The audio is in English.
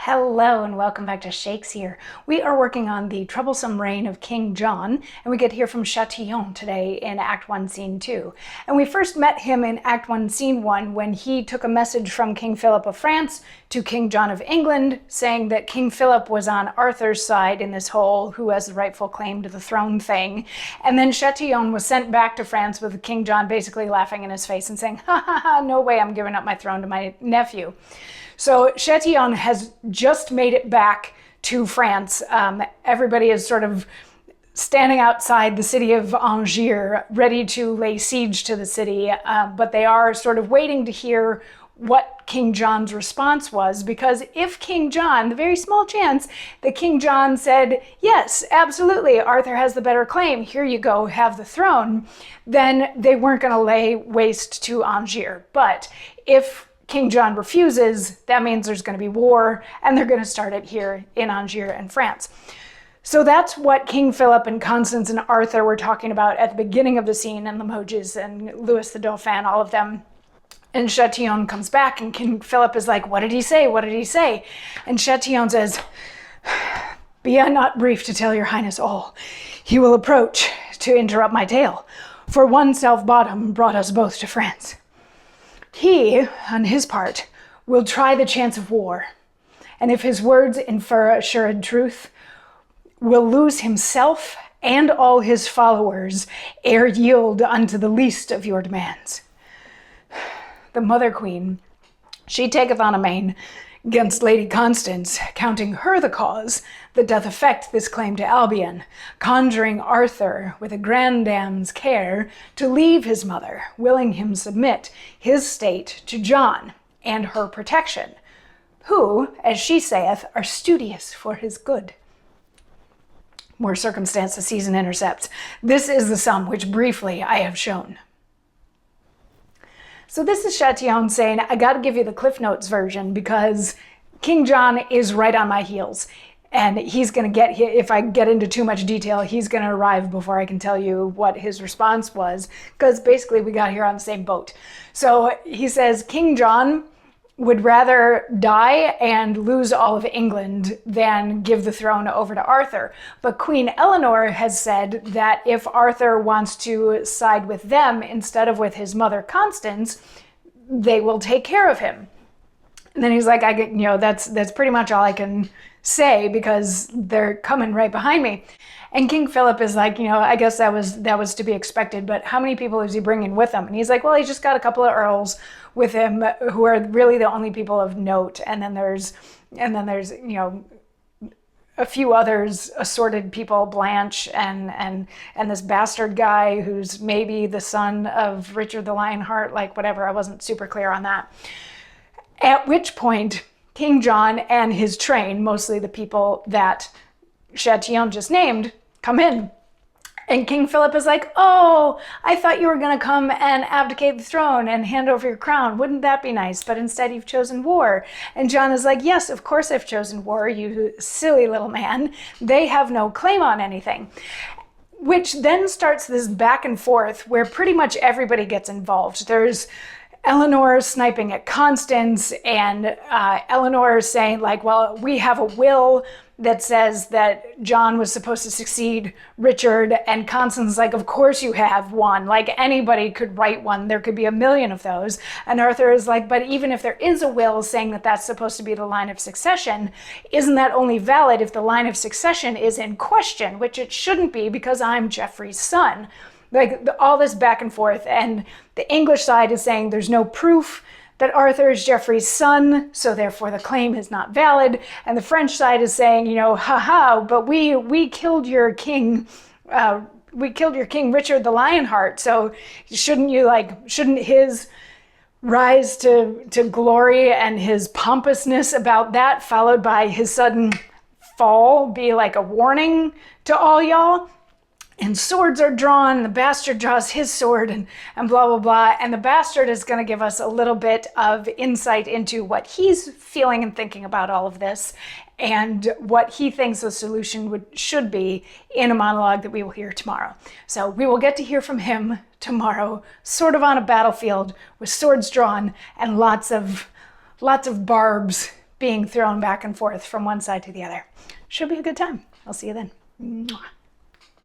Hello and welcome back to Shakesyear. We are working on the troublesome reign of King John, and we get to hear from Chatilion today in Act 1, Scene 2. And we first met him in Act 1, Scene 1 when he took a message from King Philip of France to King John of England, saying that King Philip was on Arthur's side in this whole who has the rightful claim to the throne thing. And then Chatillon was sent back to France with King John basically laughing in his face and saying, ha ha ha, no way I'm giving up my throne to my nephew. So Chatillon has just made it back to France. Everybody is sort of standing outside the city of Angers, ready to lay siege to the city, but they are sort of waiting to hear what King John's response was, because if King John, the very small chance that King John said, yes, absolutely, Arthur has the better claim, here you go, have the throne, then they weren't going to lay waste to Angers. But if King John refuses, that means there's going to be war, and they're going to start it here in Angers and France. So that's what King Philip and Constance and Arthur were talking about at the beginning of the scene, and Limoges and Louis the Dauphin, all of them. And Chatillon comes back, and King Philip is like, what did he say? What did he say? And Chatillon says, be I not brief to tell your highness all, he will approach to interrupt my tale, for one self-bottom brought us both to France. He, on his part, will try the chance of war, and if his words infer assured truth, will lose himself and all his followers ere yield unto the least of your demands. The mother queen, she taketh on amain against Lady Constance, counting her the cause that doth affect this claim to Albion, conjuring Arthur with a grandame's care to leave his mother, willing him submit his state to John and her protection, who, as she saith, are studious for his good. More circumstance the season intercepts. This is the sum which briefly I have shown. So this is Chatillon saying, I got to give you the Cliff Notes version because King John is right on my heels. And he's going to get, if I get into too much detail, he's going to arrive before I can tell you what his response was. Because basically we got here on the same boat. So he says, King John would rather die and lose all of England than give the throne over to Arthur. But Queen Eleanor has said that if Arthur wants to side with them instead of with his mother Constance, they will take care of him. And then he's like, that's pretty much all I can say because they're coming right behind me. And King Philip is like, I guess that was to be expected, but how many people is he bringing with him? And he's like, well, he's just got a couple of earls with him who are really the only people of note. And then there's a few others, assorted people, Blanche and this bastard guy who's maybe the son of Richard the Lionheart, like whatever. I wasn't super clear on that. At which point, King John and his train, mostly the people that Chatillon just named, come in. And King Philip is like, oh, I thought you were going to come and abdicate the throne and hand over your crown. Wouldn't that be nice? But instead you've chosen war. And John is like, yes, of course I've chosen war, you silly little man. They have no claim on anything. Which then starts this back and forth where pretty much everybody gets involved. There's Eleanor sniping at Constance, and Eleanor saying like, well, we have a will that says that John was supposed to succeed Richard, and Constance is like, of course you have one, like anybody could write one, there could be 1,000,000 of those. And Arthur is like, but even if there is a will saying that that's supposed to be the line of succession, isn't that only valid if the line of succession is in question, which it shouldn't be because I'm Geoffrey's son. Like all this back and forth, and the English side is saying there's no proof that Arthur is Geoffrey's son, so therefore the claim is not valid. And the French side is saying, haha, but we killed your king, Richard the Lionheart. So shouldn't his rise to glory and his pompousness about that, followed by his sudden fall, be like a warning to all y'all? And swords are drawn, the bastard draws his sword, and blah, blah, blah. And the bastard is going to give us a little bit of insight into what he's feeling and thinking about all of this, and what he thinks the solution should be in a monologue that we will hear tomorrow. So we will get to hear from him tomorrow, sort of on a battlefield with swords drawn and lots of barbs being thrown back and forth from one side to the other. Should be a good time. I'll see you then. Mwah.